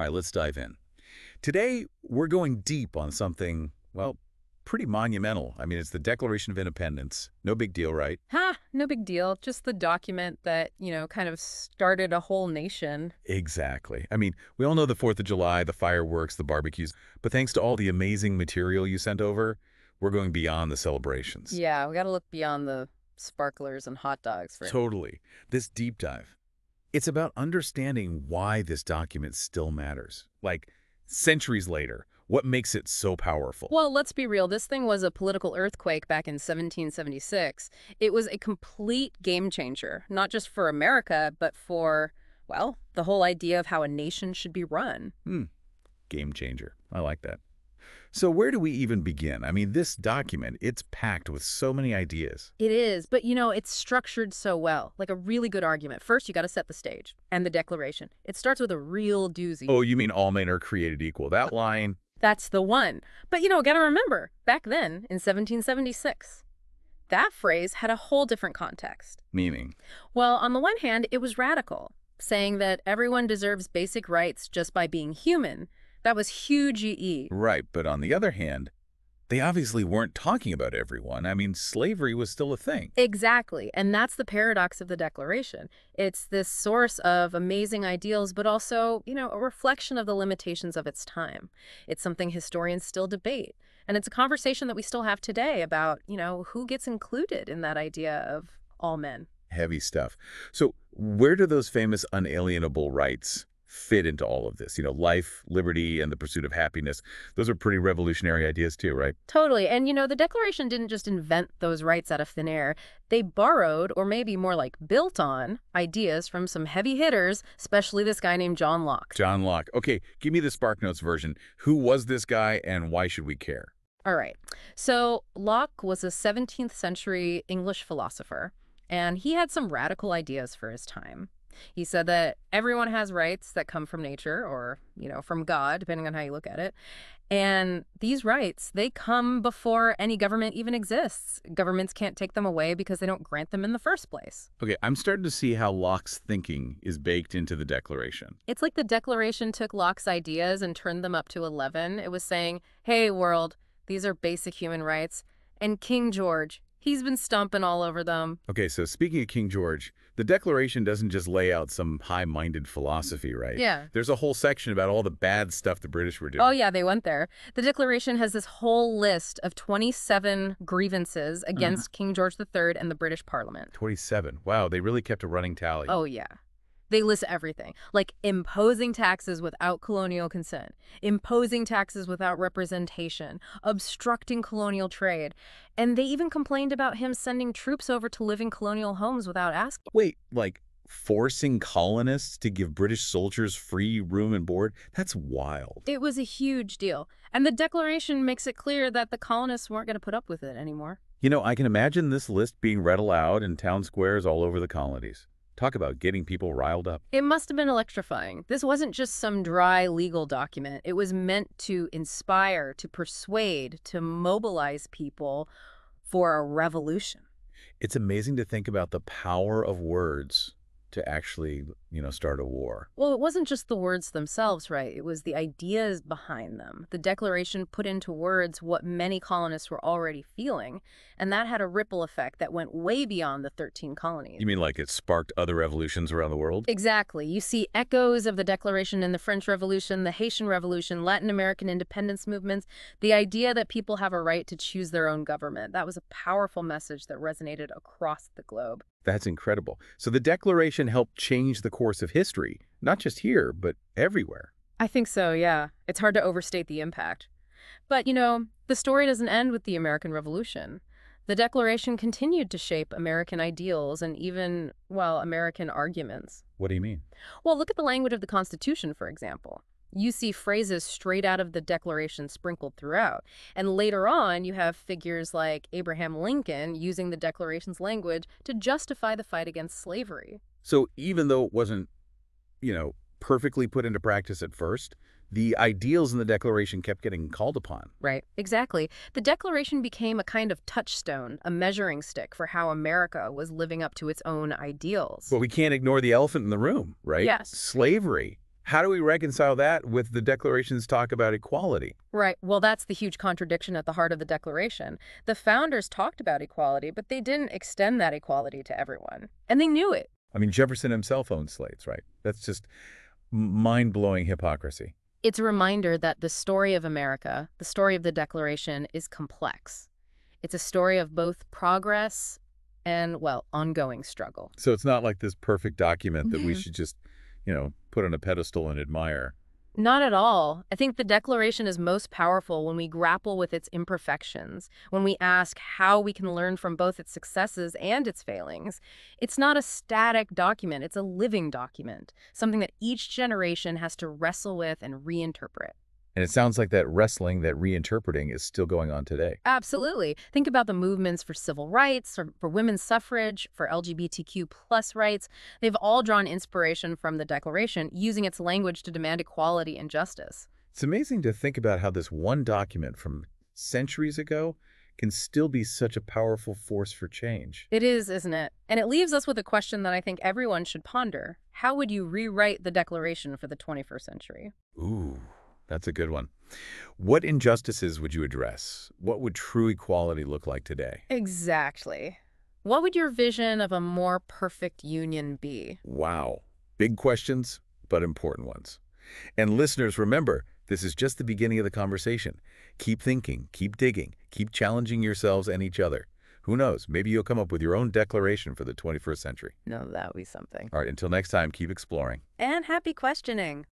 All right, let's dive in. Today, we're going deep on something, well, pretty monumental. I mean, it's the Declaration of Independence. No big deal, right? Ha, no big deal. Just the document that, kind of started a whole nation. Exactly. I mean, we all know the 4th of July, the fireworks, the barbecues, but thanks to all the amazing material you sent over, we're going beyond the celebrations. Yeah, we got to look beyond the sparklers and hot dogs for it. Totally. This deep dive, it's about understanding why this document still matters. Like, centuries later, what makes it so powerful? Well, let's be real. This thing was a political earthquake back in 1776. It was a complete game changer, not just for America, but for, well, the whole idea of how a nation should be run. Game changer. I like that. So where do we even begin? I mean, this document, it's packed with so many ideas. It is, but it's structured so well, like a really good argument. First, you got to set the stage and the Declaration. It starts with a real doozy. Oh, you mean all men are created equal? That line, That's the one. But got to remember, back then, in 1776, that phrase had a whole different context. meaning, Well, on the one hand, it was radical, saying that everyone deserves basic rights just by being human. That was huge EE. right, but on the other hand, they obviously weren't talking about everyone. I mean, slavery was still a thing. Exactly. And that's the paradox of the Declaration. It's this source of amazing ideals, but also, a reflection of the limitations of its time. It's something historians still debate. And it's a conversation that we still have today about, who gets included in that idea of all men. Heavy stuff. So where do those famous unalienable rights fit into all of this? Life, liberty, and the pursuit of happiness. Those are pretty revolutionary ideas too, right? Totally. And, the Declaration didn't just invent those rights out of thin air. They borrowed, or maybe more like built on, ideas from some heavy hitters, especially this guy named John Locke. John Locke. Okay, give me the SparkNotes version. Who was this guy and why should we care? All right. So Locke was a 17th century English philosopher, and he had some radical ideas for his time. He said that everyone has rights that come from nature or, from God, depending on how you look at it. And these rights, they come before any government even exists. Governments can't take them away because they don't grant them in the first place. Okay, I'm starting to see how Locke's thinking is baked into the Declaration. It's like the Declaration took Locke's ideas and turned them up to 11. It was saying, hey, world, these are basic human rights. And King George, he's been stomping all over them. Okay, so speaking of King George, the Declaration doesn't just lay out some high-minded philosophy, right? Yeah. There's a whole section about all the bad stuff the British were doing. Oh, yeah, they went there. The Declaration has this whole list of 27 grievances against King George III and the British Parliament. 27. Wow, they really kept a running tally. Oh, yeah. They list everything, like imposing taxes without colonial consent, imposing taxes without representation, obstructing colonial trade. And they even complained about him sending troops over to live in colonial homes without asking. Wait, like forcing colonists to give British soldiers free room and board? That's wild. It was a huge deal. And the Declaration makes it clear that the colonists weren't going to put up with it anymore. I can imagine this list being read aloud in town squares all over the colonies. Talk about getting people riled up. It must have been electrifying. This wasn't just some dry legal document. It was meant to inspire, to persuade, to mobilize people for a revolution. It's amazing to think about the power of words to actually, start a war. Well, it wasn't just the words themselves, right? It was the ideas behind them. The Declaration put into words what many colonists were already feeling, and that had a ripple effect that went way beyond the 13 colonies. You mean like it sparked other revolutions around the world? Exactly. You see echoes of the Declaration in the French Revolution, the Haitian Revolution, Latin American independence movements, the idea that people have a right to choose their own government. That was a powerful message that resonated across the globe. That's incredible. So the Declaration helped change the course of history, not just here, but everywhere. I think so, yeah. It's hard to overstate the impact. But, the story doesn't end with the American Revolution. The Declaration continued to shape American ideals and even, American arguments. What do you mean? Well, look at the language of the Constitution, for example. You see phrases straight out of the Declaration sprinkled throughout. And later on, you have figures like Abraham Lincoln using the Declaration's language to justify the fight against slavery. So even though it wasn't, perfectly put into practice at first, the ideals in the Declaration kept getting called upon. Right, exactly. The Declaration became a kind of touchstone, a measuring stick for how America was living up to its own ideals. But we can't ignore the elephant in the room, right? Yes. Slavery. How do we reconcile that with the Declaration's talk about equality? Right. Well, that's the huge contradiction at the heart of the Declaration. The founders talked about equality, but they didn't extend that equality to everyone. And they knew it. I mean, Jefferson himself owned slaves, right? That's just mind-blowing hypocrisy. It's a reminder that the story of America, the story of the Declaration, is complex. It's a story of both progress and, well, ongoing struggle. So it's not like this perfect document that we should just, put on a pedestal and admire. Not at all. I think the Declaration is most powerful when we grapple with its imperfections, when we ask how we can learn from both its successes and its failings. It's not a static document, it's a living document, something that each generation has to wrestle with and reinterpret. And it sounds like that wrestling, that reinterpreting is still going on today. Absolutely. Think about the movements for civil rights, or for women's suffrage, for LGBTQ+ rights. They've all drawn inspiration from the Declaration, using its language to demand equality and justice. It's amazing to think about how this one document from centuries ago can still be such a powerful force for change. It is, isn't it? And it leaves us with a question that I think everyone should ponder. How would you rewrite the Declaration for the 21st century? Ooh, that's a good one. What injustices would you address? What would true equality look like today? Exactly. What would your vision of a more perfect union be? Wow. Big questions, but important ones. And listeners, remember, this is just the beginning of the conversation. Keep thinking, keep digging, keep challenging yourselves and each other. Who knows, maybe you'll come up with your own declaration for the 21st century. No, that would be something. All right, until next time, keep exploring. And happy questioning.